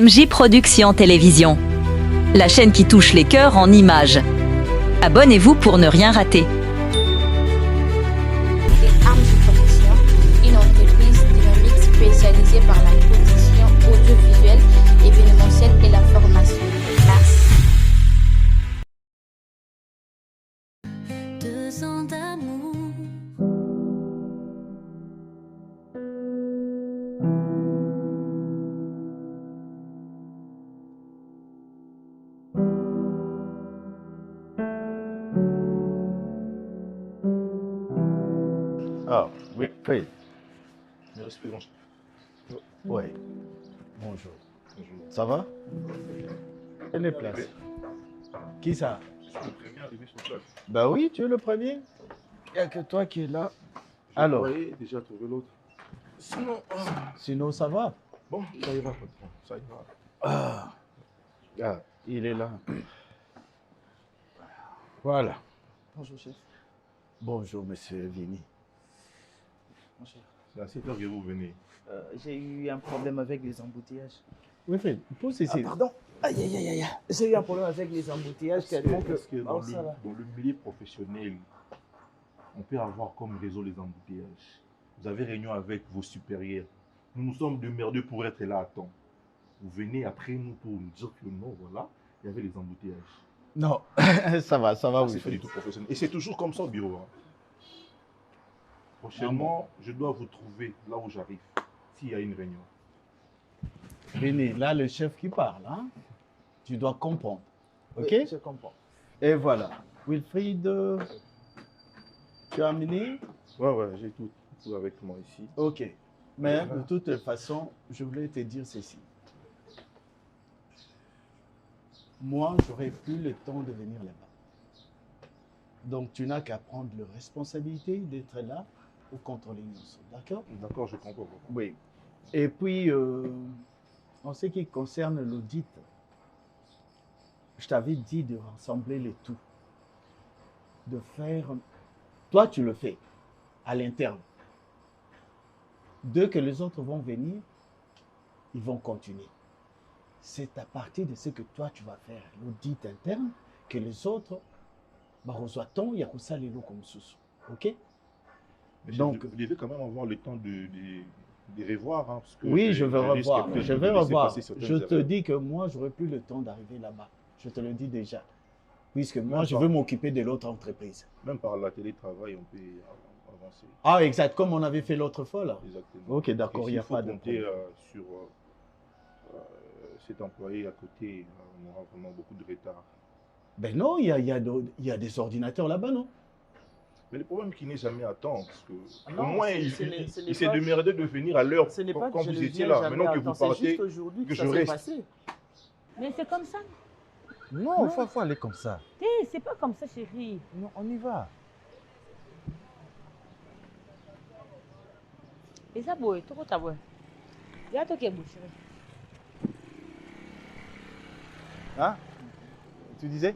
MJ Productions Télévision, la chaîne qui touche les cœurs en images. Abonnez-vous pour ne rien rater. MJ Productions, une entreprise dynamique spécialisée par la production audiovisuelle, événementielle et la formation. Merci. 2 ans d'amour. Ah, oui, oui. Mes respects, Oui. Bonjour. Ça va? Prenez place. Qui ça? Je suis le premier arrivé sur place. Bah oui, tu es le premier. Il n'y a que toi qui es là. Alors, J'ai déjà trouvé l'autre. sinon ça va? Bon, ça ira, patron. Ça ira. Ah, il est là. Voilà. Bonjour chef. Bonjour, monsieur Vini. Mon chef. C'est à 7 heures que vous venez. J'ai eu un problème avec les embouteillages. Oui, Fred, pose ici. Pardon. Aïe, aïe, aïe, aïe. J'ai eu un problème avec les embouteillages tellement que... Parce que Oh, ça va. dans le milieu professionnel, on peut avoir comme réseau les embouteillages. Vous avez réunion avec vos supérieurs. Nous nous sommes démerdés pour être là à temps. Vous venez après nous pour nous dire que non, voilà, il y avait les embouteillages. Non, ça va, C'est oui. pas du tout professionnel. Et c'est toujours comme ça au bureau. Hein. Prochainement, je dois vous trouver là où j'arrive, s'il y a une réunion. Vini, là, le chef qui parle, hein? Tu dois comprendre. OK? Oui, je comprends. Et voilà. Wilfried, tu as amené? Ouais, j'ai tout avec moi ici. OK. Mais de toute façon, je voulais te dire ceci. Moi, j'aurais plus le temps de venir là-bas. Donc, tu n'as qu'à prendre la responsabilité d'être là pour contrôler nous. D'accord? D'accord, je comprends. Oui. Et puis, en ce qui concerne l'audit, je t'avais dit de rassembler les tout. De faire... Toi, tu le fais à l'interne. Dès que les autres vont venir, ils vont continuer. C'est à partir de ce que toi, tu vas faire, l'audit interne, que les autres, reçoit-on, il y a que ça les lots comme sous. OK? Mais Donc, vous devez quand même avoir le temps de revoir. Hein, parce que oui, je vais revoir. peut-être Je de vais laisser revoir. passer certaines Je te erreurs. dis que moi, j'aurai plus le temps d'arriver là-bas. Je te le dis déjà. Puisque moi, Même je pas. veux m'occuper de l'autre entreprise. Même par la télétravail, on peut avancer. Ah, exact, comme on avait fait l'autre fois, là. Exactement. Ok, d'accord, il n'y a pas de compter problème. sur cet employé à côté, on aura vraiment beaucoup de retard. Ben non, il y a des ordinateurs là-bas, non? Mais le problème qui n'est jamais à temps, parce que Ah au non, moins ce il n'est s'est pas- démerdé de venir à l'heure Ce n'est pas quand que je vous ne étiez viens là. jamais Maintenant à que temps, vous c'est partez, juste aujourd'hui que que je ça s'est reste. passé. Mais c'est comme ça. Non, faut aller comme ça. C'est pas comme ça, chérie. Non, on y va. Et ça, boy, tout ta boy. Il y a tout qui est beau, chérie. Hein? Tu disais?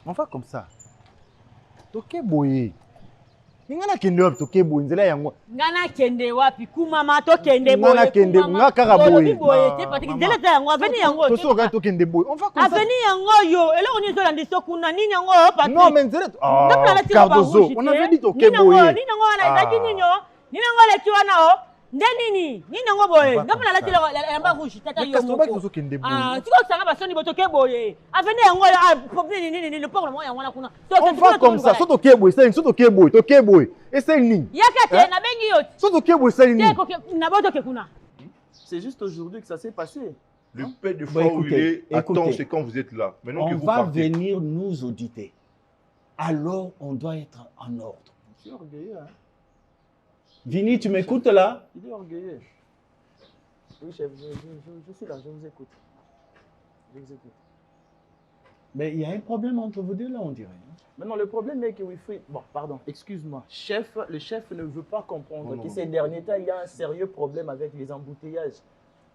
On va comme ça. Toke boye. Ngana kende wapi toke boye nzela yango. Ngana kende wapi kumama to kende boy. Ngana kende nga kaka boye. Boy, te patiki dele ta yango aveni yango. Toso ka tokende boye. On va comme ça. Aveni yango yo. Eloko ni zo landi sokuna nini yango patiki. Non, mais nzela. Ah, Cardozo. On avait dit toke boye. Nini yango wana ezaki nini yo? Nini yango leki wana o? Nde nini? Nini yango boye? Ngapa na lati la ba rouge tata yo. Mais qu'est-ce que tozo kende boye? Ah, tu vois que ça va sonner botoke boye. Aveni yango nini le port mo yango na kuna. On va comme ça. So toke boye, c'est so toke boye, toke boye. Et c'est ni. Yaka te na bengi yo. So toke boye, c'est ni. Te ko na botoke kuna. C'est juste aujourd'hui que ça s'est passé. Le peu de fois où il écoutez, est à temps, écoutez. c'est quand vous êtes là. Maintenant que On vous va partez. venir nous auditer. Alors, on doit être en ordre. Je suis orgueilleux. Hein. Vini, tu m'écoutes là? Il est orgueilleux. Oui, chef, je suis là, je vous écoute. Je vous écoute. Mais il y a un problème entre vous deux là, on dirait. hein. Maintenant, le problème est que Wilfried, bon, pardon, excuse-moi, le chef ne veut pas comprendre Non, que non, ces non. derniers temps, il y a un sérieux problème avec les embouteillages.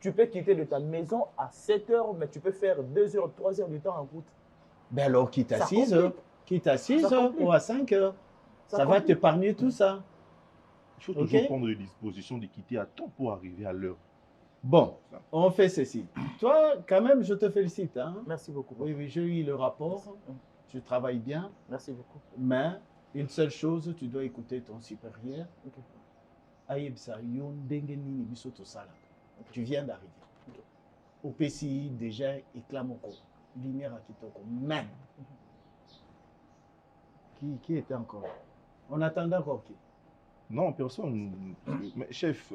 Tu peux quitter de ta maison à 7 heures, mais tu peux faire 2 heures, 3 heures du temps en route. Ben alors, quitte à Ça 6 heures, complique. quitte à 6 Ça heures complique. ou à 5 heures, ça va complique. t'épargner tout ça. Il faut toujours Ok. prendre des dispositions de quitter à temps pour arriver à l'heure. Bon, on fait ceci. Toi, quand même, je te félicite. Hein? Merci beaucoup. Oui, oui, j'ai eu le rapport. Tu travailles bien. Merci beaucoup. Mais une seule chose, tu dois écouter ton supérieur. Ok. Ayebsa, yo ndenge nini biso tosala. Tu viens d'arriver. Au PCI, déjà, éclamoko. Lumière à Kitoko. Même. Qui était encore là? On attendait encore qui? Non, personne. Mais chef,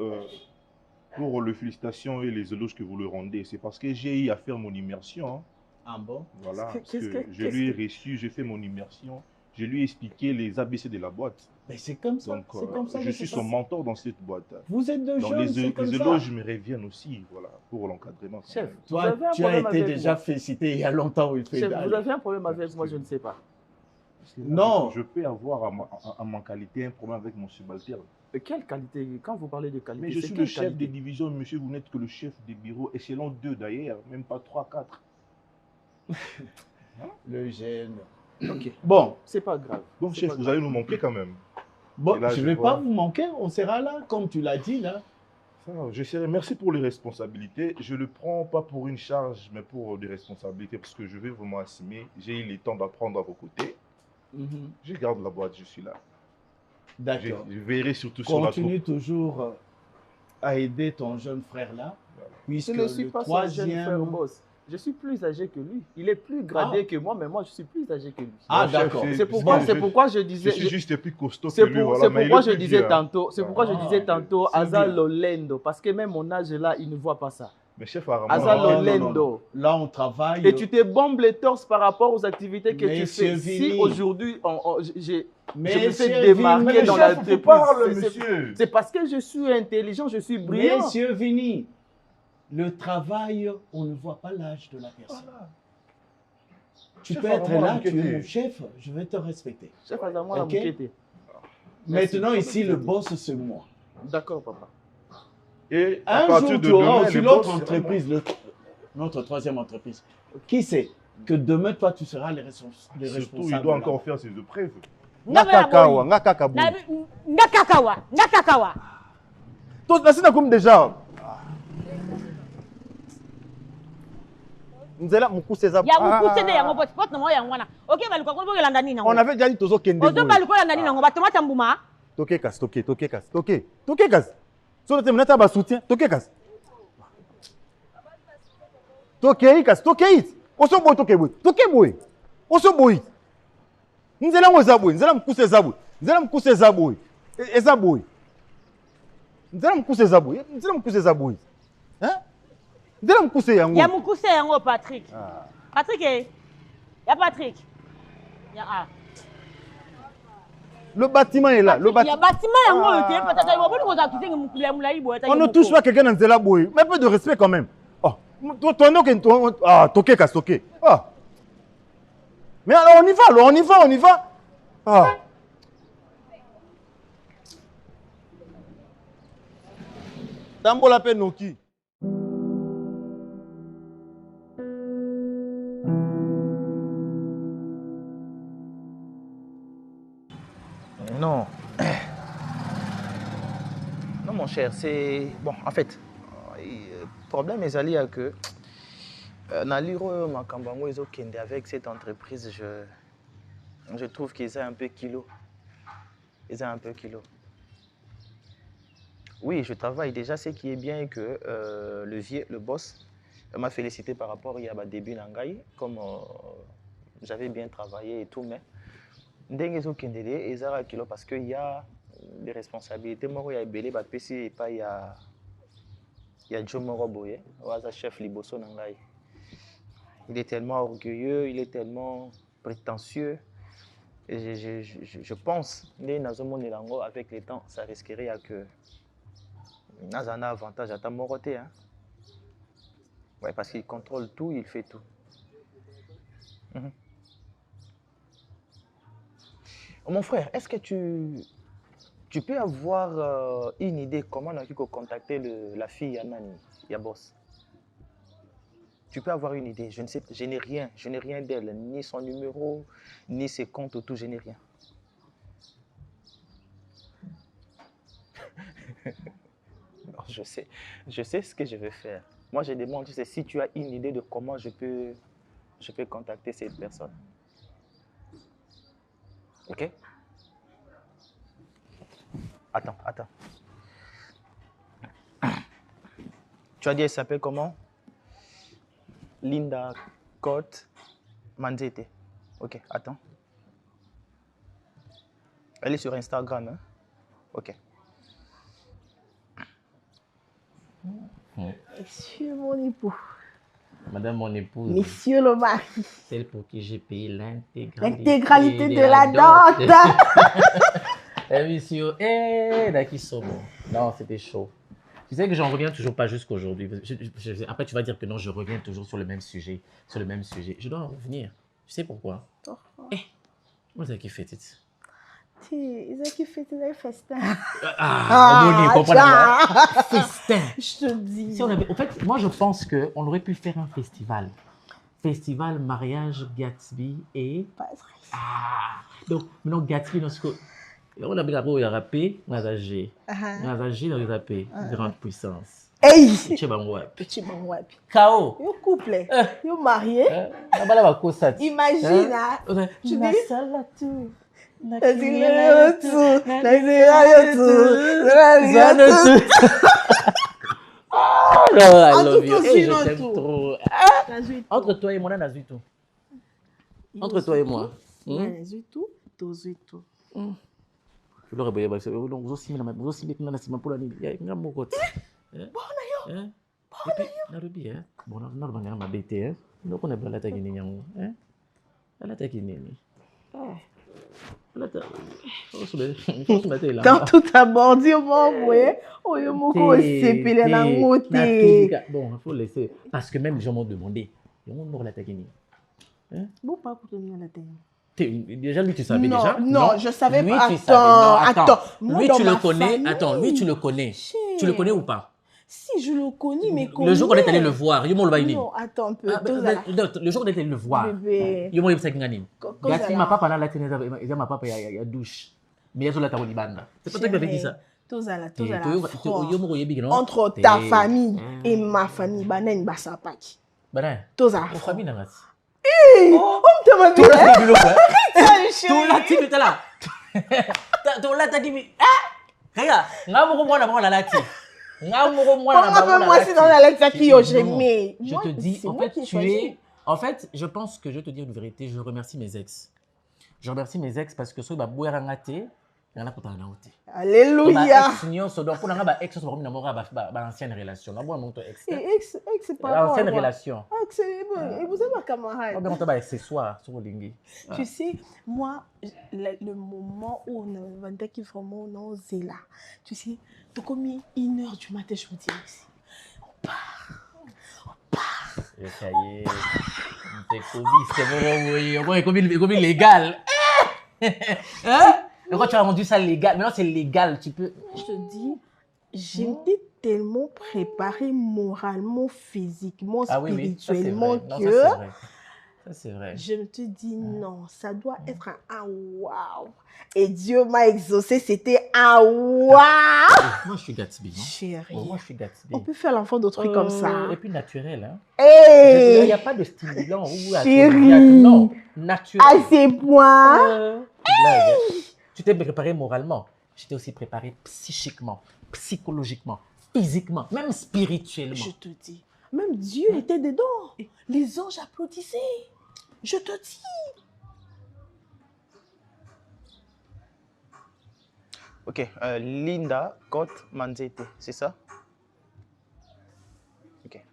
pour les félicitations et les éloges que vous le rendez, c'est parce que j'ai eu à faire mon immersion. Hein. Ah bon? Voilà, parce Qu'est-ce que que- je lui ai reçu, j'ai fait mon immersion, je lui ai expliqué les ABC de la boîte. Mais c'est comme ça. Donc, C'est comme ça je que suis ça son passe. mentor dans cette boîte. Vous êtes deux Donc, jeunes, c'est comme les ça. éloges me reviennent aussi, voilà, pour l'encadrement. Chef, vous Toi, avez un tu as problème été avec déjà moi. félicité il y a longtemps. Oui, Chef, vous avez un problème avec moi, je ne sais pas. Non. Je peux avoir à ma qualité un problème avec mon subalterne. Quelle qualité? Quand vous parlez de qualité, Mais je c'est suis quelle le chef qualité? des divisions, monsieur, vous n'êtes que le chef des bureaux, échelon 2 d'ailleurs, même pas 3, 4. Le gène. Ok, Bon, c'est pas grave. Donc, C'est chef, pas vous grave. allez nous manquer quand même. bon Et là, je je ne vais vois. pas vous manquer. On sera là, comme tu l'as dit, là. Ça, j'essaierai. Merci pour les responsabilités. Je ne le prends pas pour une charge, mais pour des responsabilités, parce que je vais vraiment assumer. J'ai eu le temps d'apprendre à vos côtés. Je garde la boîte, je suis là. Je, D'accord. je verrai surtout sur la Continue toujours à aider ton jeune frère là, puisque Je ne suis le pas son jeune frère troisième. boss. Je suis plus âgé que lui. Il est plus gradé que moi, mais moi, je suis plus âgé que lui. Ah, Mon chef, d'accord. C'est pourquoi je Je disais... suis juste plus costaud que C'est lui. pour- Voilà, c'est mais il pourquoi est je plus disais vieux, hein. tantôt, c'est pourquoi je Ah, disais tantôt, c'est Asa bien. Lolendo, parce que même mon âge là, il ne voit pas ça. Mais chef, Armand, Asa Non, non, non, Lolendo. non. Là, on travaille. Et tu te bombes les torses par rapport aux activités que tu Monsieur fais. Si Vini. aujourd'hui, je me Monsieur fais démarquer Mais le dans chef, l'entreprise, vous parle, c'est- monsieur. c'est parce que je suis intelligent, je suis brillant. Monsieur Vini, le travail, on ne voit pas l'âge de la personne. Tu Chef, peux être vraiment, là, la tu es moquette. mon chef, je vais te respecter. Chef Azamou, la Ok. moquette. Maintenant, ici, le Merci. boss, c'est moi. D'accord, papa. Et à Un partir jour, de tu auras demain, aussi le l'autre boss, entreprise, notre troisième entreprise. Qui sait que demain, toi, tu seras les responsables. surtout, il doit encore faire ses épreuves. nga kaka awa nga kaka boye nga kakawa nasina komi déjà nzela mokuse eza ya mokuse nde yango poti poti na moko yango wana oke baluka ngo bokelanda nini on yango avait déjà dit tozokende ozo baluka olanda nini yango batomate ya mbuma toke kasi toke kasi soki te menata basoutien toke kasi tokei kasi tokei oso boye toke boye oso boye nzela yango eza boye nzela mokuse eza boye nzela mokuse eza boye eza boye nzela mokuse eza boye nzela mokuse eza boye nzela mokuse yango ya mokuse yango Patrick Patrick ya Patrick ya ah le bâtiment est là le ya bâtiment bâtiment yango oyo te patata yo boni koza kisengi mukula mulai boye on ne touche pas quelqu'un dans nzela boye mais un peu de respect quand même oh toke kasi toke ah mais alors on y va ah tambola mpe noki Non. Non, mon cher, c'est... Bon, en fait, le problème est allé à que... Naliro Makambango ils ont avec cette entreprise, je trouve qu'ils ont un peu kilo. Ils ont un peu kilo. Oui, je travaille déjà, ce qui est bien que le boss m'a félicité par rapport à début Nangaï, comme j'avais bien travaillé et tout, mais ndenge ezokendele ezala kilo parce qu'il y a des responsabilités moko ya ebele bapesi epai ya Joe moko boye oyo chef liboso na ngai. Il est tellement orgueilleux, il est tellement prétentieux. Et je pense ndenge nazomonela yango avec le temps ça risquerait à que naza na avantage ata moko te hein. Ouais, parce qu'il contrôle tout, il fait tout. Mon frère, est-ce que tu peux avoir une idée comment on a pu contacter la fille Yanani, ya boss? Tu peux avoir une idée. Je ne sais, je n'ai rien d'elle, ni son numéro, ni ses comptes, tout, je n'ai rien. Non, je sais ce que je vais faire. Moi, je demande, tu sais, si tu as une idée de comment je peux contacter cette personne. Ok? Attends. Tu as dit, elle s'appelle comment? Linda Cote Manzete. Ok, attends. Elle est sur Instagram, hein? Ok. Monsieur mon époux, Madame mon épouse, monsieur le mari, celle pour qui j'ai payé l'intégralité de la dot. Monsieur, Dakisomo. Non, c'était chaud. Tu sais que j'en reviens toujours pas jusqu'aujourd'hui. Après, tu vas dire que non, je reviens toujours sur le même sujet. Je dois en revenir. Tu sais pourquoi? Moi, c'est qui fait ça. Ils ont kiffé un festin. Festin. Je te dis. Si on avait, en fait, moi, je pense qu'on aurait pu faire un festival. Festival mariage Gatsby et... Donc, maintenant, Gatsby, on a bien rappé, on a agi dans les rappés, grande puissance. Hey! Petit bangouap. K.O. Yo couple, yo marié. Imagine, tu dis... I love you. Je t'aime trop. Entre toi et moi, on a vu tout. Entre toi et moi. On a vu tout. Je leur ai dit, vous aussi, vous aussi, maintenant, c'est pour l'année. Il y a un mot côté. Bon, on a ma bête. Donc, on a pas la taille ni yango. La taille ni. Dans tout abordi, on va envoyer. Oh, yo moko sepele na ngote. Bon, il faut laisser. Parce que même les gens m'ont demandé. Ils m'ont la taille ni. Bon, pas pour tenir la taille. Déjà, lui, tu savais déjà? Non, je savais lui, pas. Attends. Lui, tu le connais. Attends, lui, tu le connais. Tu le connais ou pas? Si, je le connais, mais comment? Le jour où on est allé le voir, non, attends un peu. Le jour où on est allé le voir, il m'a dit que Gatsby, ma papa, là, il ma papa, il y a douche. Mais il y a sur la table banda. C'est pas toi qui m'avais dit ça. Entre ta famille et ma famille, banen basapaki. Banen. Toza. Famille n'a pas. On te m'a dit. Tout là, tu es là. Tout là, tu dis. Regarde, moi, c'est dans la lettre qui j'aimais. Je te dis, en fait, je pense que je vais te dire une vérité. Je remercie mes ex. Je remercie mes ex parce que ceux qui ont été alléluia. Ex, ancienne relation. Ex, c'est pas ancienne relation. Et vous êtes ma camarade. Accessoire sur le Tu sais, moi, le moment où on a vendu qui vraiment on est là. Tu sais, tu comme 1h du matin, je me dis aussi. On part. Ça y est. C'est comme illégal. Mais quand tu as rendu ça légal, maintenant c'est légal, tu peux... Je te dis, j'étais tellement préparée moralement, physiquement, spirituellement que... Ça c'est vrai. Je me te dis non, ça doit être un waouh. Et Dieu m'a exaucé, c'était un waouh. Moi je suis Gatsby, non? Chérie. Moi je suis Gatsby. On peut faire l'enfant d'autres trucs comme ça. Et puis naturel, hein. Hey. Il n'y a pas de stimulant ou chérie. Non, naturel. À ces points. Tu t'es préparé moralement. Je t'ai aussi préparé psychiquement, psychologiquement, physiquement, même spirituellement. Je te dis, même Dieu était dedans. Les anges applaudissaient. Je te dis. Ok, Linda Cote Manzete, c'est ça? Ok.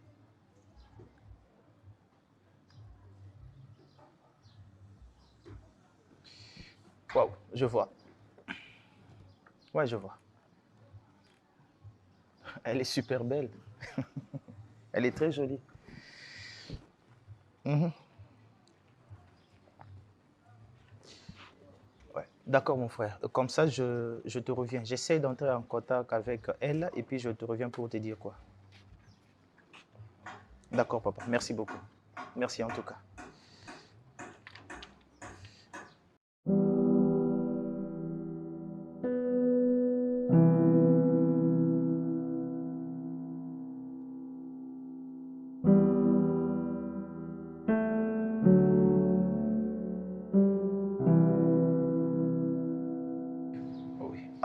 Waouh, je vois. Ouais, je vois. Elle est super belle. Elle est très jolie. Ouais. D'accord, mon frère. Comme ça, je te reviens. J'essaie d'entrer en contact avec elle et puis je te reviens pour te dire quoi. D'accord, papa. Merci beaucoup. Merci en tout cas.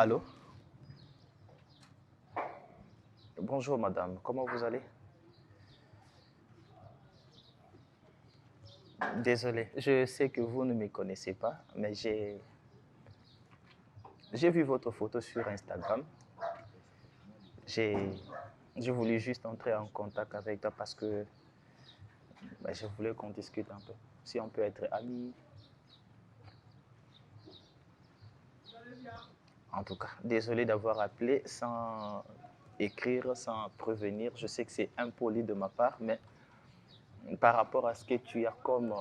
Allô? Bonjour madame, comment vous allez? Désolé, je sais que vous ne me connaissez pas, mais j'ai vu votre photo sur Instagram. J'ai voulu juste entrer en contact avec toi parce que je voulais qu'on discute un peu. Si on peut être amis. En tout cas, désolé d'avoir appelé sans écrire, sans prévenir. Je sais que c'est impoli de ma part, mais par rapport à ce que tu as comme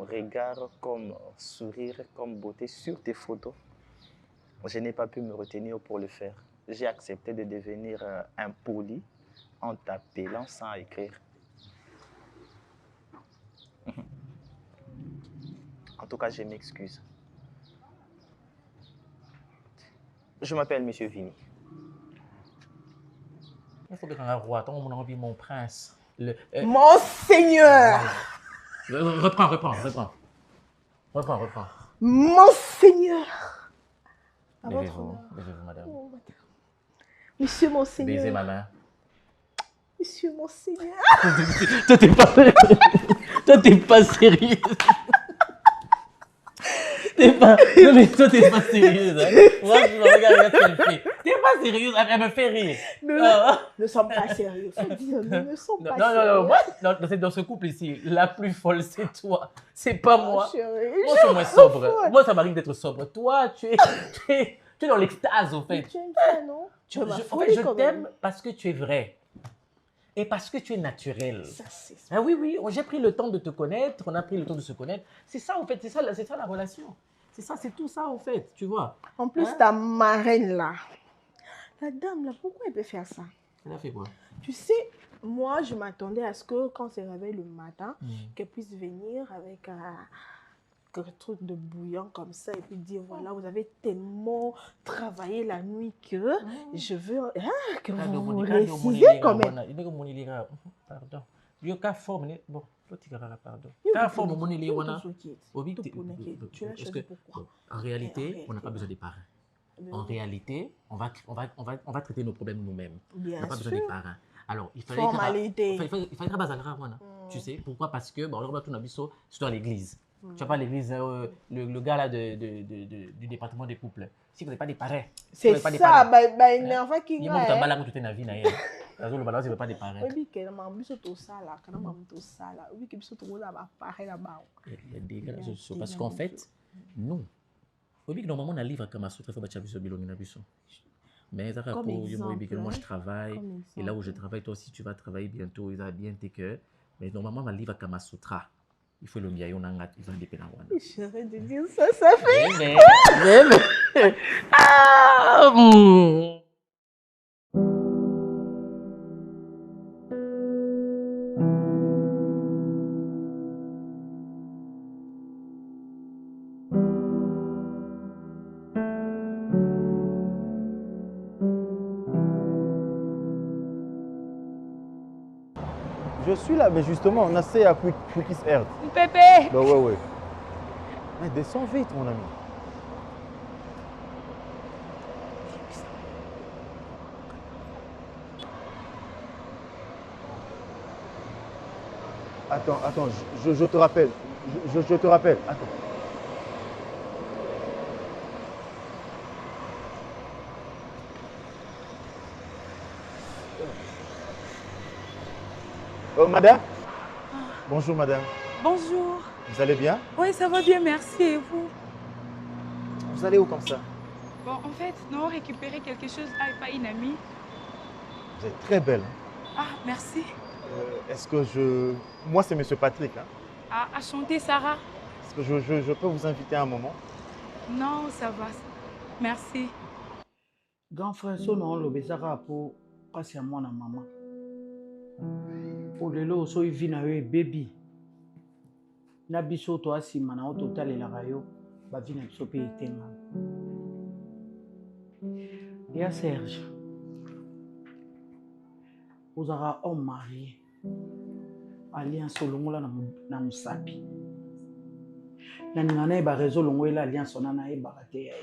regard, comme sourire, comme beauté sur tes photos, je n'ai pas pu me retenir pour le faire. J'ai accepté de devenir impoli en t'appelant sans écrire. En tout cas, je m'excuse. Je m'appelle Monsieur Vini. Il faut que tu aies un roi, mon prince. Mon Seigneur! Reprends. Mon Seigneur! Levez-vous, madame. Oh, madame. Monsieur mon Seigneur. Baisez ma main. Monsieur mon Seigneur. Toi, t'es pas sérieux. Non, mais toi, t'es pas sérieuse. Hein? Moi, je me regarde ce qu'elle fait. T'es pas sérieuse, elle me fait rire. Nous ne sommes pas sérieux. Faut dire, nous ne sommes pas sérieux. Non. Moi, dans ce couple ici, la plus folle, c'est toi. C'est pas moi. Chérie, moi, je suis moins sobre. Moi, ça m'arrive d'être sobre. Toi, tu es dans l'extase, au fait. Tu aimes ça, non? Je t'aime parce que tu es vrai. Et parce que tu es naturel. Ça, c'est ça. Ah oui, j'ai pris le temps de te connaître, on a pris le temps de se connaître. C'est ça, en fait, c'est ça la relation. C'est tout ça, en fait, tu vois. En plus, ta marraine, là, la dame, là, pourquoi elle peut faire ça? Elle a fait quoi? Tu sais, moi, je m'attendais à ce que, quand elle se réveille le matin, qu'elle puisse venir avec un truc de bouillant comme ça et puis dire, voilà, vous avez tellement travaillé la nuit que je veux que vous réussissez quand même. Pardon. Bon, pardon. En réalité, on n'a pas besoin des parrains. En réalité, on va traiter nos problèmes nous-mêmes. On n'a pas besoin des parrains. Alors, il fallait tu sais pourquoi? Parce que, bon, on tout surtout à l'église. Tu vois pas l'église, le gars là du département des couples. Si vous n'avez pas des parrains. C'est ça, il y a un enfant qui il y a un tout est vie. Le balance, il veut pas des parrains. Oui, que la maman biso to sala, quand maman to sala, oui que biso to là bas pareil là-bas. Il y a des gars parce qu'en fait, nous, oui que normalement on a livre comme Sutra faut battre biso bilongi na biso. Mais ça pour moi je travaille et là où je travaille toi aussi tu vas travailler bientôt, il va bien tes cœurs. Mais normalement on a livre comme Sutra. Il faut le miayo nanga, il va dépendre wana. J'arrête de dire ça, ça fait. Mais. Ah. Je suis là, mais justement, on a assez à Cookies Earth. Pépé! Bah ouais. Mais descends vite, mon ami. Attends, je te rappelle. Je te rappelle. Attends. Oh, madame? Bonjour, madame. Bonjour. Vous allez bien? Oui, ça va bien, merci. Et vous? Vous allez où comme ça? Bon, en fait, nous avons récupéré quelque chose avec une amie. Vous êtes très belle. Ah, merci. Est-ce que Moi, c'est Monsieur Patrick. Hein? Ah, enchanté, Sarah. Est-ce que je peux vous inviter à un moment? Non, ça va. Merci. Grand frère, son nom, le Bézara pour passer à moi, maman. Pour le lot, so il vient avec baby. Na biso to asima na total la rayo, ba vina biso pe etenga. Ya Serge. Vous aurez homme marié. Alliance longola na musapi. Na ningana ba réseau longola alliance na e barate ya.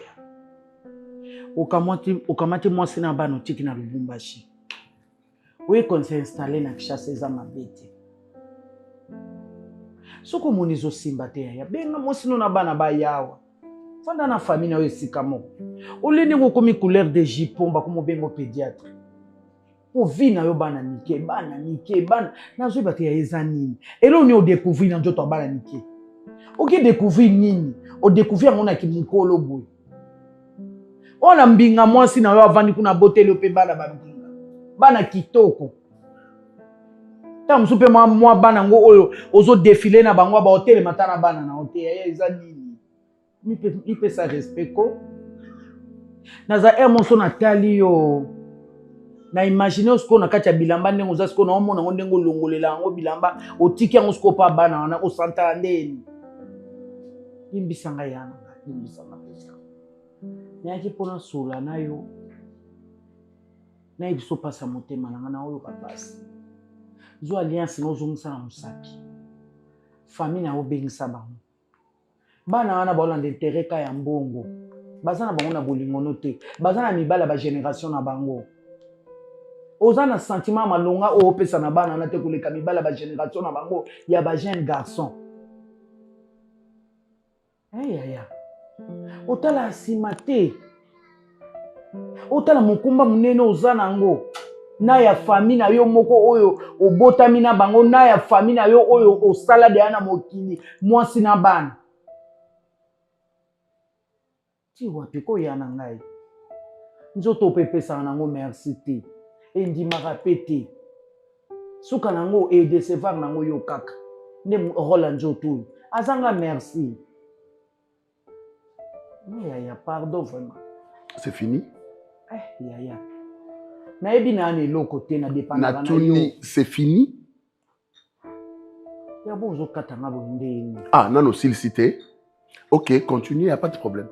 okamati mwasi na bana otiki na Lubumbashi oye konse installe na Kinshasa eza mabe te soko omoni ezosimba te yaya benga mwasi no na bana bayawa fanda na famille na yo esika moko oleni okomi couleur de jupon bakomobengo pédiatre ovi na yo bana nike bana nazoyeba te yaya eza nini elo oni odécouvrir na nzoto ya bana nike oki découvrir nini odécouvrir yango na kimikolo boye ona mbinga mwasi na yo avandi kuna boteli mpe bana bambinga bana kitoko ta mosu mpe mwa bana yango oyo ozodefile na bango baotelema ta na bana na ote yaya eza nini mipesa respect ko naza moso natali yo na imagine osiko na kati ya bilamba ndenge oza siko naomona yango ndenge olongolela yango bilamba otiki yango siko mpa bana wana osantala ndeni limbisa ngai yana limbisa nga pesa nayaki mpona sola na yo nayebi so pasa motema na nga na oyo kapasi zo alliance na ozongisa na mosaki famille na obengisa bango bana wana baolanda intere ka ya mbongo baza na bango na bolingono te baza na mibala bagénération na bango oza na sentiment malonga oyo opesa na bana wana te koleka mibala bagénération na bango ya bajeune garçon yaya otala nsima te otala mokumba monene oza nango na ya famille na yo moko oyo obotami na bango na ya famille na yo oyo osala deya na mokili mwasi na bana ti wapi koya na ngai nzoto mpe epesaka nango merci te endimaka mpe te suka nango edecevoir nango yo kaka nde rola nzoto oyo azanga merci yaya pardon vraiment c'est fini yaya nayebi nani eloko te na dépendaka na yo c'est fini yabo ozokatanga boye ndeni nano silisi te ok continue, y a pas de problème.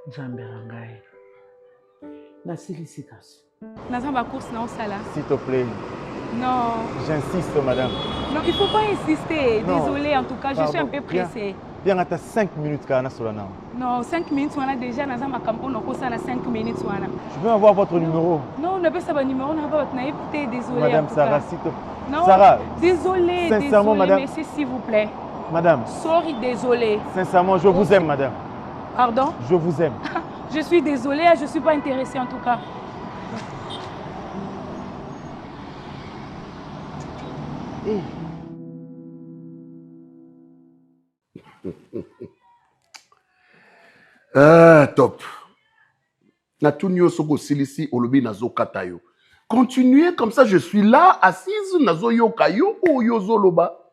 Nzambe rangai nasilisi kasi naza bacourse na osala. S'il te plaît. Non. J'insiste, madame. Non, il ne faut pas insister. Non. Désolée, en tout cas, je suis un peu pressée. Bien, à 5 minutes, Kana Solana. Non, 5 minutes, on a déjà dans ma campagne, on a 5 minutes. Je veux avoir votre numéro. Non, on n'a pas ça, votre numéro, on n'a pas votre numéro. Désolée. Madame Sarah, s'il te plaît. Non, Sarah. Désolée, sincèrement, madame. Monsieur, s'il vous plaît. Madame. Sorry, désolée. Sincèrement, je vous aime, madame. Pardon? Je vous aime. Je suis désolée, je ne suis pas intéressée en tout cas. Top. Natunyo soko silisi olobi nazo katayo. Continuez comme ça, je suis là, assise, nazo yokayo ou yozo loba.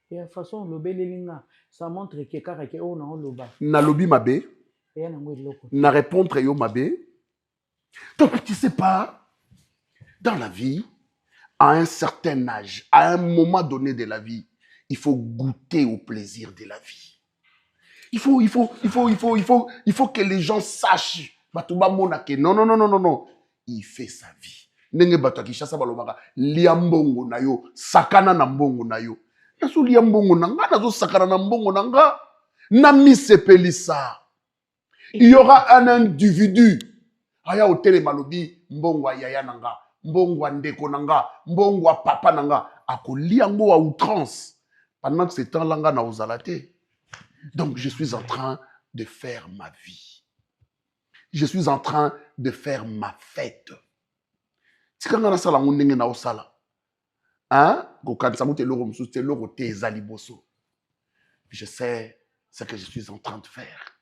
Et de toute façon, lobelinga, ça montre que karake o na loba. Na lobi mabe. Na répondre yo mabe. Donc tu sais pas, dans la vie, à un certain âge, à un moment donné de la vie, il faut goûter au plaisir de la vie. Il faut que les gens sachent. Non. Il fait sa vie. Nenge bato kishasa balobaka liambongo na yo, sakana na mbongo na yo. Naso liambongo nanga, naso sakana na mbongo nanga. Nami sepelisa. Il y aura un individu. Aya hotele malobi mbongo yaya nanga, mbongo ndeko nanga, mbongo papa nanga. Ako liango à outrance. Pendant que ce temps-là, nga na ozalate. Donc, je suis en train de faire ma vie. Je suis en train de faire ma fête. Si quand on a ça, on est na osala. Hein? Je sais ce que je suis en train de faire.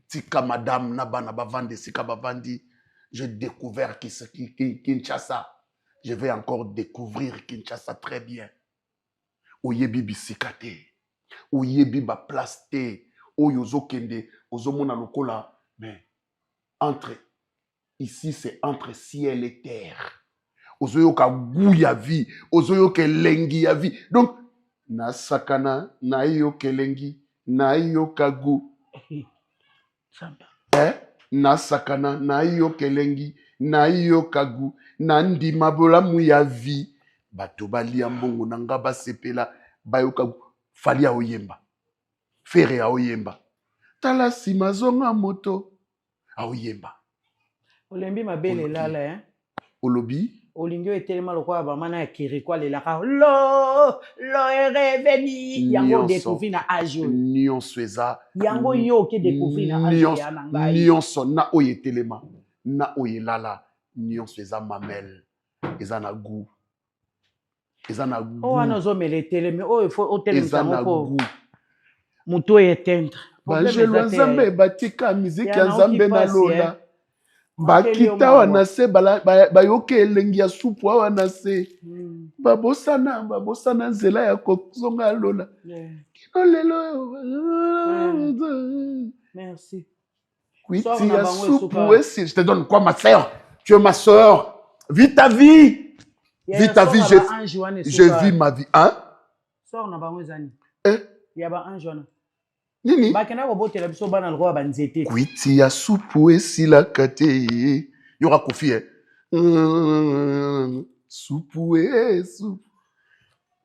Tika madame naba naba vandi, sika bavandi. J'ai découvert Kinshasa. Je vais encore découvrir Kinshasa très bien. Oyebi bisikate. Oyebi ba plaste. Oyozo kende. Ozomona lokola. Mais entre. Ici, c'est entre ciel et terre. Ozoyoka gouya vie. Ozoyoke lengi ya vie. Donc, na sakana, na yoke lengi, na yoka gou. Na sakana, na yoke lengi, na yoka gou, na ndima bolamu ya vie. Bato balia mbongo nanga basepela, bayoka gou. Falia oyemba. fere aoyemba tala nsima zonga moto aoyemba olembi mabele lala hein olobi olingi etelema lokola bamana ya kirikwa lelaka lo est revenu yango découvrir na âge nyonso eza yango yo ke découvrir na âge ya na ngai nyonso na oyo etelema na oyo elala nyonso eza mamel eza na goût eza na goût o wana ozomela etelemi oyo il faut otelemisa eza na goût moto oyo éteindre bangelo nzambe batika miziki ya nzambe na lola bakita wana se bayoka elengi ya supu awa na se babosana nzela ya kozonga ya lola kino lelo merci kwiti ya supu esi je te donne quoi ma sœur tu es ma sœur vis ta vie vis ta vie je vis ma vie hein sœur na bango ezani ya ba ange wana nini bakenda kobotela biso bana lokola banzete kwiti ya supu esilaka te yoka kofi supu supu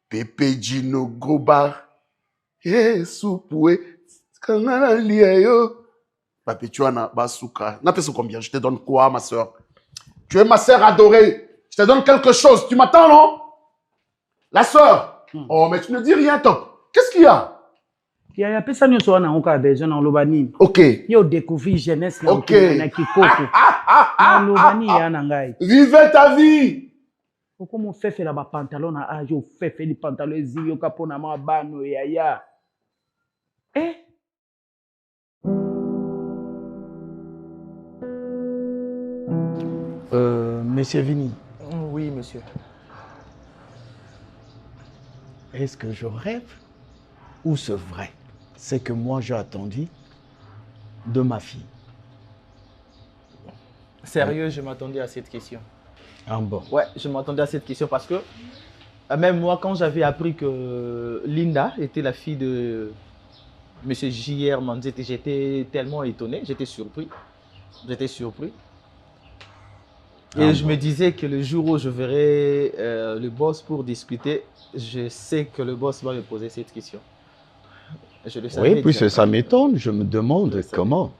pepe jino grobar supu kanga na lia yo papetu wana basuka napesa combien je te donne quoi ma sœur tu es ma sœur adorée je te donne quelque chose tu m'attends non la sœur oh mais tu ne dis rien top qu'est-ce qu'il y a ya pesa nyonso wana ngo ka besoin na loba nini OK yo découvrir jeunesse na OK na kikoko na loba nini ya na ngai vive ta vie oko mo fefe la ba pantalon na age o fefe li pantalon ezi yo ka pona ma bano ya Monsieur Vini. Oui, monsieur. Est-ce que je rêve ou c'est vrai? C'est que moi j'ai attendu de ma fille. Sérieux, je m'attendais à cette question. Ah bon? Ouais, je m'attendais à cette question parce que même moi, quand j'avais appris que Linda était la fille de Monsieur J.R. Manzete, j'étais tellement étonné, j'étais surpris. J'étais surpris. Et je me disais que le jour où je verrai le boss pour discuter, je sais que le boss va me poser cette question. Je le savais. Oui, puisque ça m'étonne, je me demande comment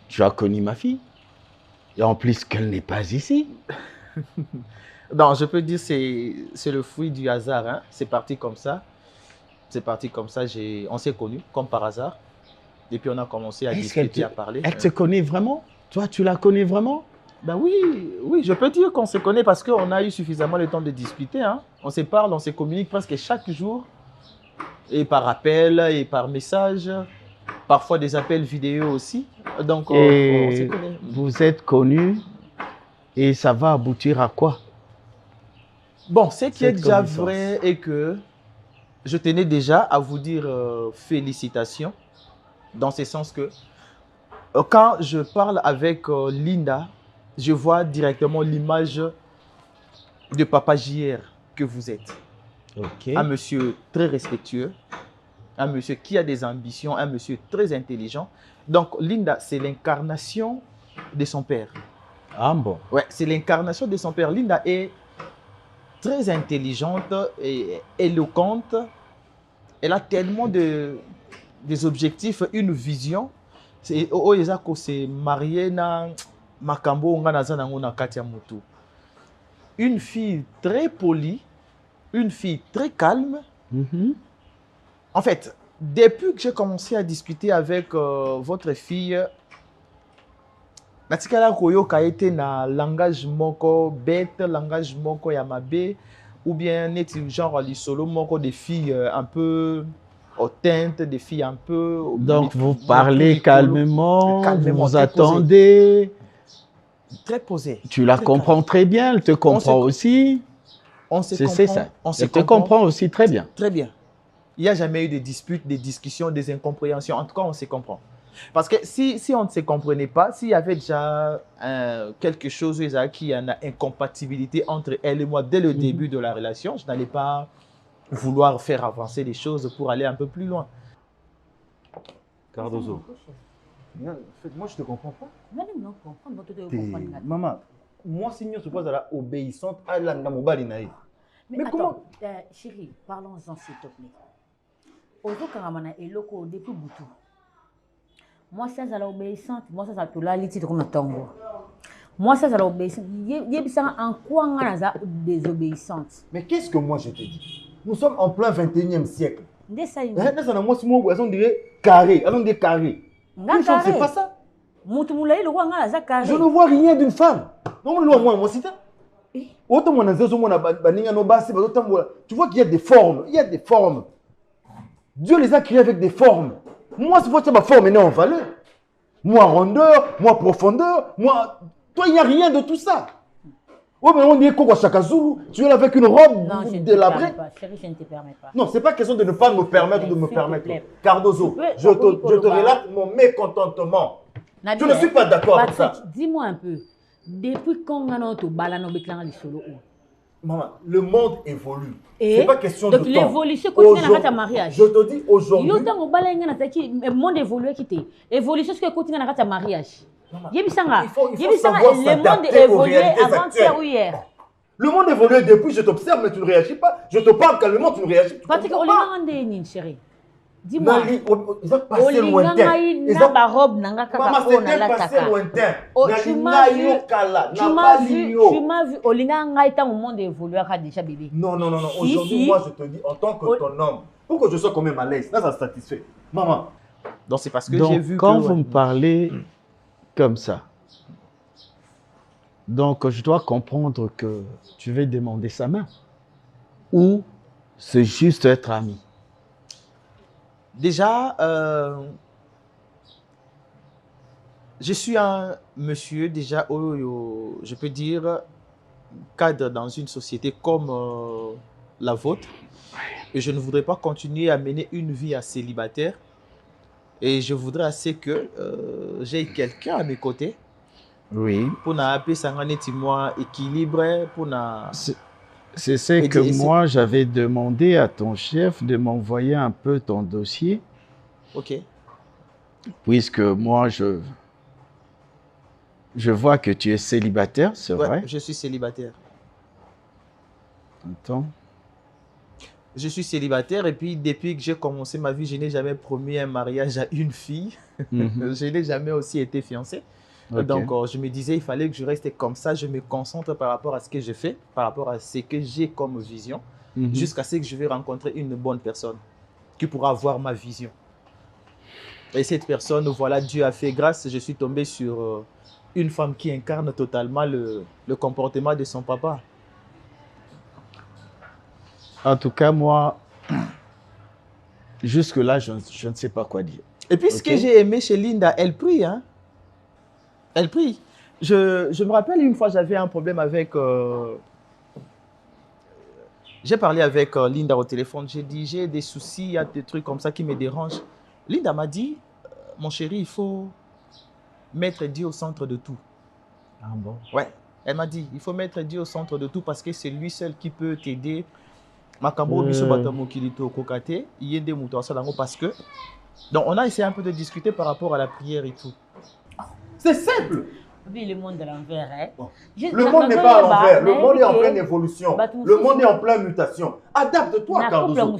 tu as connu ma fille. Et en plus qu'elle n'est pas ici. Non, je peux dire que c'est le fruit du hasard. Hein. C'est parti comme ça. C'est parti comme ça. On s'est connus, comme par hasard. Et puis on a commencé à discuter, à parler. Elle te connaît vraiment? Toi, tu la connais vraiment? Ben oui, je peux dire qu'on se connaît parce qu'on a eu suffisamment le temps de discuter. Hein. On se parle, on se communique presque chaque jour. Et par appel, et par message. Parfois des appels vidéo aussi. Donc on se connaît. Vous êtes connus et ça va aboutir à quoi? Bon, ce qui est déjà vrai est que je tenais déjà à vous dire félicitations. Dans ce sens que quand je parle avec Linda, je vois directement l'image de Papa JR que vous êtes. Okay. Un monsieur très respectueux, un monsieur qui a des ambitions, un monsieur très intelligent. Donc Linda, c'est l'incarnation de son père. Ah bon? Ouais, c'est l'incarnation de son père. Linda est très intelligente et éloquente. Elle a tellement des objectifs, une vision. C'est marié na makambo na katia mutu. Une fille très polie, une fille très calme. En fait, depuis que j'ai commencé à discuter avec votre fille, natikala koyoka ete na langage moko bête, langage moko yamabe, ou bien neti genre lisolo moko des filles un peu hautaines, des filles un peu. Donc vous parlez calmement, vous attendez. Très posé. Tu la comprends très bien, elle te comprend aussi. On se comprend. C'est ça. Elle te comprend aussi très bien. Très bien. Il n'y a jamais eu de disputes, des discussions, des incompréhensions. En tout cas, on se comprend. Parce que si on ne se comprenait pas, s'il y avait déjà quelque chose qui a une incompatibilité entre elle et moi dès le début de la relation, je n'allais pas vouloir faire avancer les choses pour aller un peu plus loin. Cardozo. En fait, moi, je ne te comprends pas. Maman, moi, si je suppose la obéissante à la mobile. Mais comment chérie, parlons-en s'il te plaît. ozokanga na eloko depuis butu. Moi ça la obéissante, moi ça tola liti comme na tongo. Moi ça la obéissante, yebisanga en quoi nga na désobéissante. Mais qu'est-ce que moi je te dis? Nous sommes en plein 21e siècle. Ndesa yini. Na moi si moi on dirait carré, on dirait carré. C'est pas ça. Mutu mulai lo nga na za carré. Je ne vois rien d'une femme. Non mais moi c'est ça. Autant mon ancêtre mon baninga no basi tu vois qu'il y a des formes, il y a des formes. Dieu les a créés avec des formes. Moi c'est votre ma forme est en valeur. Moi rondeur, moi profondeur, moi toi il n'y a rien de tout ça. Ouais mais on dit quoi Chaka Zulu, tu es là avec une robe délabrée. Non, chérie, je ne te permets pas. Non, c'est pas question de ne pas me permettre ou de me permettre. Cardozo, je te relate mon mécontentement. Je ne suis pas d'accord avec ça. Dis-moi un peu. Depuis quand on a tu balano beklang li solo ou? Maman, le monde évolue. C'est pas question de temps. Donc l'évolution continue dans ta mariage. Je te dis aujourd'hui. Yo tango balenga na taki le monde évolue kité. Évolution ce que continue dans ta mariage. Yebisanga. Le monde évolue avant hier. Le monde évolue depuis je t'observe mais tu ne réagis pas. Je te parle calmement, tu ne réagis pas. Parce que Olima ndeni chérie. Dis-moi. Ils ont passé lointain. Ils ont pas robe nanga kaka. Maman, c'était passé lointain. Tu m'as vu Olinga ngai tant au monde évolue a déjà bébé. Non. Aujourd'hui, moi je te dis en tant que ton homme, pour que je sois quand même à l'aise, là ça satisfait. Maman. Donc c'est parce que j'ai vu quand vous me parlez comme ça, donc je dois comprendre que tu veux demander sa main ou c'est juste être ami. Déjà, je suis un monsieur déjà, je peux dire, cadre dans une société comme la vôtre. Et je ne voudrais pas continuer à mener une vie à célibataire. Et je voudrais assez que j'ai quelqu'un à mes côtés. Oui. Pour appeler ça moi équilibré, pour C'est ce que moi j'avais demandé à ton chef de m'envoyer un peu ton dossier. Ok. Puisque moi je vois que tu es célibataire, c'est vrai? Je suis célibataire. Attends. Je suis célibataire et puis depuis que j'ai commencé ma vie, je n'ai jamais promis un mariage à une fille. Je n'ai jamais aussi été fiancé. Okay. Donc, je me disais, il fallait que je reste comme ça. Je me concentre par rapport à ce que je fais, par rapport à ce que j'ai comme vision, jusqu'à ce que je vais rencontrer une bonne personne qui pourra avoir ma vision. Et cette personne, voilà, Dieu a fait grâce. Je suis tombé sur une femme qui incarne totalement le comportement de son papa. En tout cas, moi, jusque-là, je ne sais pas quoi dire. Et puis, ce que j'ai aimé chez Linda, elle prie, hein? Elle prie. Je me rappelle une fois, j'avais un problème avec... J'ai parlé avec Linda au téléphone. J'ai dit, j'ai des soucis, il y a des trucs comme ça qui me dérangent. Linda m'a dit, mon chéri, il faut mettre Dieu au centre de tout. Ah bon? Ouais. Elle m'a dit, il faut mettre Dieu au centre de tout parce que c'est lui seul qui peut t'aider. Parce que... Donc, on a essayé un peu de discuter par rapport à la prière et tout. C'est simple. Oui, le monde est à l'envers. Hein? Bon. Le monde n'est pas à l'envers. Le monde est en pleine évolution. Le monde est en pleine mutation. Adapte-toi, Cardozo.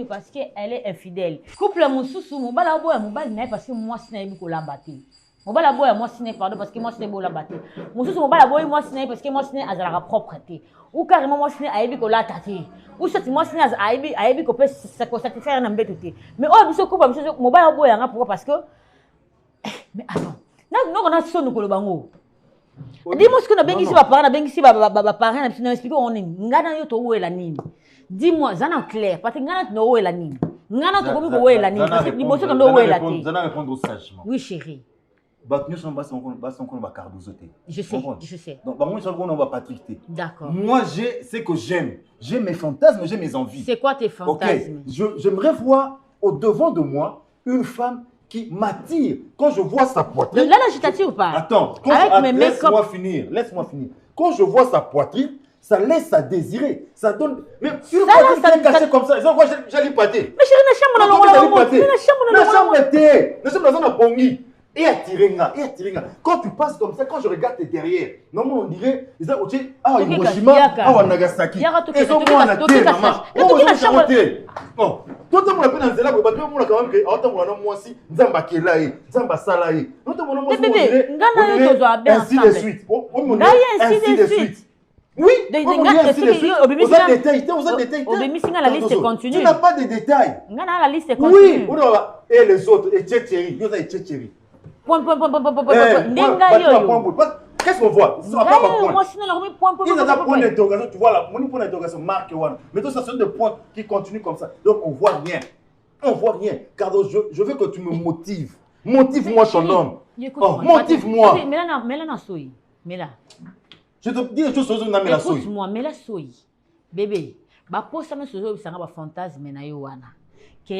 Parce qu'elle est infidèle. Couple Moussoussou, Mobala Boya, Mobala, parce que moi, ce n'est pas la bâtie. Mobala Boya, moi, ce n'est pas parce que moi, ce n'est pas la bâtie. Moussoussou, Mobala Boya, moi, ce n'est parce que moi, ce n'est pas la propreté. Ou carrément, moi, ce n'est pas la tâté. Ou ce moi, ce n'est pas la satisfaire un embêté. Mais oh, ce couple, Mobala Boya, pourquoi? Parce que. Mais attends, non, on a son nous bango. Dis-moi ce que nous avons ici, parents, nous ici, parents, nous expliquons on est. Ngana yo to où est la nini. Dis-moi, ça n'est clair. Parce que ngana to où est la nini. Ngana to comme où est la nini. Parce que dis-moi ce que nous où est la nini. Zana répondre sagement. Oui, chérie. Bah nous sommes bas on va Cardozo. Je sais. Donc bah moi on va Patrick. D'accord. Moi j'ai ce que j'aime. J'ai mes fantasmes, j'ai mes envies. C'est quoi tes fantasmes? J'aimerais voir au devant de moi une femme qui m'attire quand je vois sa poitrine. Là, je t'attire ou pas? Attends, laisse-moi finir. Quand je vois sa poitrine, ça laisse à désirer. Ça donne. Mais une poitrine qui est cachée comme ça, j'allais pâter. Mais chérie, la chambre dans le Et attirer. Quand tu passes comme ça, quand je regarde tes derrière, normalement on dirait, Hiroshima, Nagasaki. Et ça, moi, on a terre, maman. Oh, non. Toi, tu as appelé dans Zela, tu as quand même que, moi aussi, Zamba Kelaï, Zamba Salaï. Nous, tu as ainsi de suite. Ainsi de suite. Oui, vous avez des détails. La liste continue. Tu n'as pas de détails. La liste continue. Oui, et les autres, et Tchétchéri, nous avons Tchétchéri. Qu'est-ce qu'on voit? Ça va pas point. Il y a un point d'interrogation, tu vois là, mon point d'interrogation marque one. Mais tout ça, c'est des points qui continuent comme ça. Donc on voit rien. On voit rien. Cardo, je veux que tu me motives. Motive-moi ton homme. Motive-moi. Mais là. Je te dis des choses sur la Mela Soy. Écoute-moi, Mela Soy. Bébé, ça me souvient que un fantasme na yowana. Que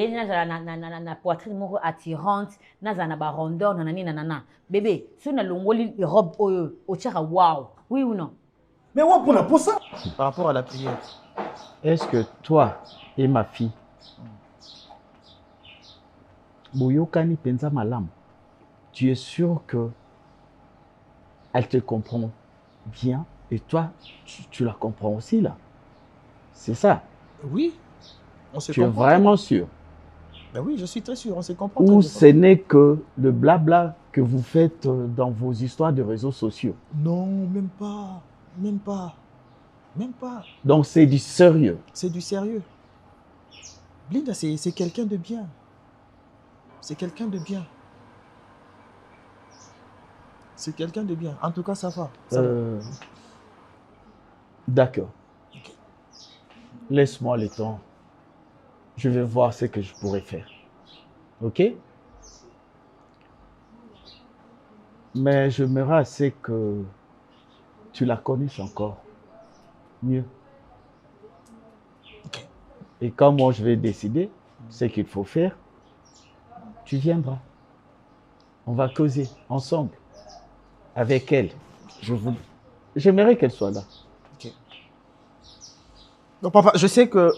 na poitrine moko attirante, na rondeur nanana. Bébé, si on a l'ongoli robe au tchara wow. Oui ou non? Mais ouais pour ça. Par rapport à la prière. Est-ce que toi et ma fille Boyokani penza malam, tu es sûr que elle te comprend bien et toi tu la comprends aussi là? C'est ça? Oui. On se tu es vraiment sûr? Ben oui, je suis très sûr, on se comprend. Ou ce n'est que le blabla que vous faites dans vos histoires de réseaux sociaux? Non, même pas. Même pas. Même pas. Donc c'est du sérieux? C'est du sérieux. Blinda, c'est quelqu'un de bien. C'est quelqu'un de bien. C'est quelqu'un de bien. En tout cas, ça va. D'accord. Okay. Laisse-moi le temps. Je vais voir ce que je pourrais faire. Ok? Mais j'aimerais assez que tu la connaisses encore mieux. Okay. Et quand moi je vais décider ce qu'il faut faire, tu viendras. On va causer ensemble avec elle. J'aimerais qu'elle soit là. Okay. Donc papa, je sais que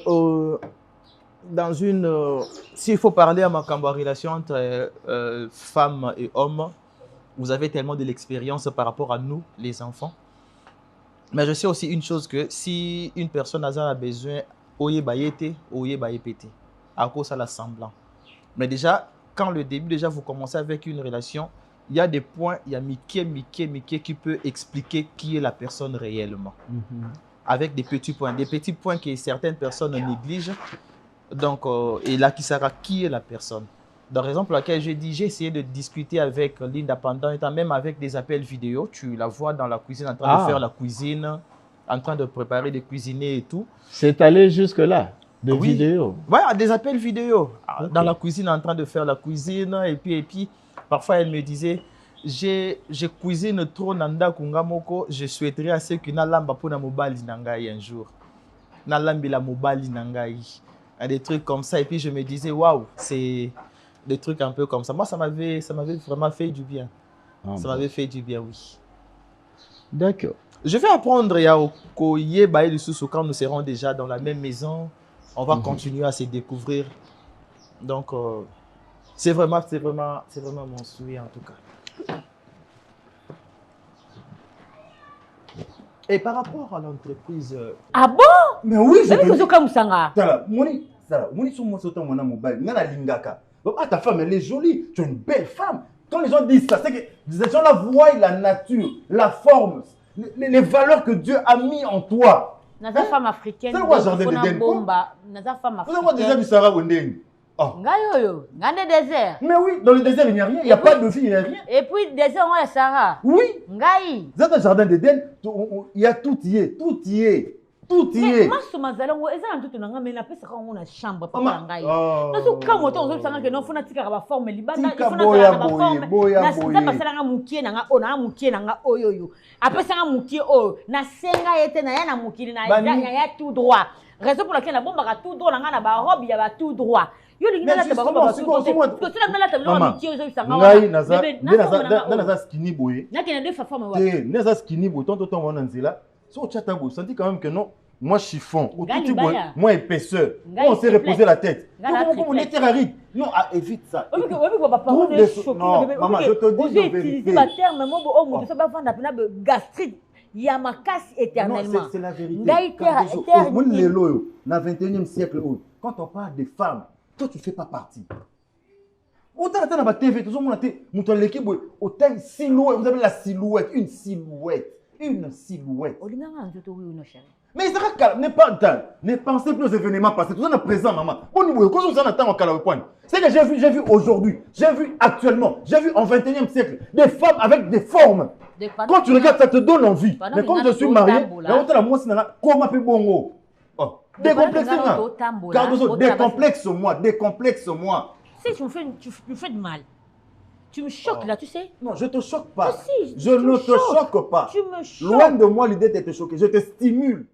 dans une... s'il faut parler à ma relation entre femmes et hommes, vous avez tellement de l'expérience par rapport à nous, les enfants. Mais je sais aussi une chose, que si une personne a besoin, oye bayete, oye bayepete, à cause de l'assemblant. Mais déjà, quand le début, déjà vous commencez avec une relation, il y a des points, il y a Mickey qui peut expliquer qui est la personne réellement. Avec des petits points que certaines personnes négligent. Donc, et là, qui sera qui est la personne. Dans la raison pour laquelle j'ai essayé de discuter avec Linda pendant, même avec des appels vidéo. Tu la vois dans la cuisine en train de faire la cuisine, en train de préparer, de cuisiner et tout. C'est allé jusque-là, de vidéo? Oui, des appels vidéo. Okay. Dans la cuisine, en train de faire la cuisine. Et puis parfois, elle me disait, je cuisine trop nanda kungamoko, je souhaiterais à ce que na lamba pour na mobali nangai un jour. Na lambi la mobali nangai. Des trucs comme ça. Et puis je me disais, waouh, c'est des trucs un peu comme ça. Moi, ça m'avait vraiment fait du bien. Ça m'avait fait du bien, oui. D'accord. Je vais apprendre quand nous serons déjà dans la même maison. On va continuer à se découvrir. Donc, c'est vraiment mon souhait en tout cas. Et par rapport à l'entreprise... Ah bon? Mais oui, je te dis comme ça. Ta femme, elle est jolie. Tu es une belle femme. Quand les gens disent ça, c'est que les gens la voient la nature, la forme, les valeurs que Dieu a mis en toi. Naza femme africaine. C'est quoi jardin d'Éden? Naza femme africaine. C'est quoi déjà du Sahara Wendeng? Ngayoyo, ngande désert. Mais oui, dans le désert, il n'y a rien. Il n'y a pas de vie, il n'y a rien. Et puis, désert, on a Sahara. Oui. Ngai. Dans le jardin d'Éden, il y a tout y est. Tout y est. Tout y est. Mais moi, je me disais, tout mais la paix, c'est quand on a chambre. Ngai. Non, quand on a ça, que non, faut n'attire la forme. Il faut n'attire la forme. Na pas ça, na mukie, na ona mukie, na oyoyo. Après ça, na mukie, oh, na senga était na ya mukie, na ya tout droit. Raison pour laquelle la bombe a tout droit, na ba robe, il y a tout droit. Yo lingi na ba robe tout droit. Parce que na la table na mukie, zo sanga. Ngai naza skinny boy. Na kena deux femmes wa. Naza skinny boy, tonton wana nzela. So chata bo, senti quand même que non. moi chiffon, Ngali baya. moi épaisseur. Ngali On s'est reposé triplette. la tête. Ngali Comment on triplette. était raride? Non, évite ça. Oui, papa, Trouve on des est choses- choqué. Non, maman, je te dis Vous la utilisez vérité. ma terme, moi, on me fait pas vendre la gastrite. Il y a ma casse éternellement. Non, c'est la vérité. Ngai Cardozo, terre, au monde lelo yo, dans le 21e siècle, quand on parle des femmes, toi, tu ne fais pas partie. Autant dans la TV, tout le monde a l'équipe, autant silhouette, vous avez la silhouette, une silhouette. Une silhouette. Mais ça ne pensez plus aux événements passés. Tout ça est présent, maman. Au niveau, quand on attend au point, c'est que j'ai vu aujourd'hui, j'ai vu actuellement, j'ai vu en 21e siècle des femmes avec des formes. Quand tu regardes, ça te donne envie. Mais quand je suis marié, comment peut bongo? Décomplexe-moi. Cardozo, décomplexe-moi, décomplexe-moi. Si tu me fais de mal. Tu me choques là, tu sais. Non, je ne te choque pas. Si, Je ne te choque pas. Tu me choques. Loin de moi l'idée de te choquer. Je te stimule.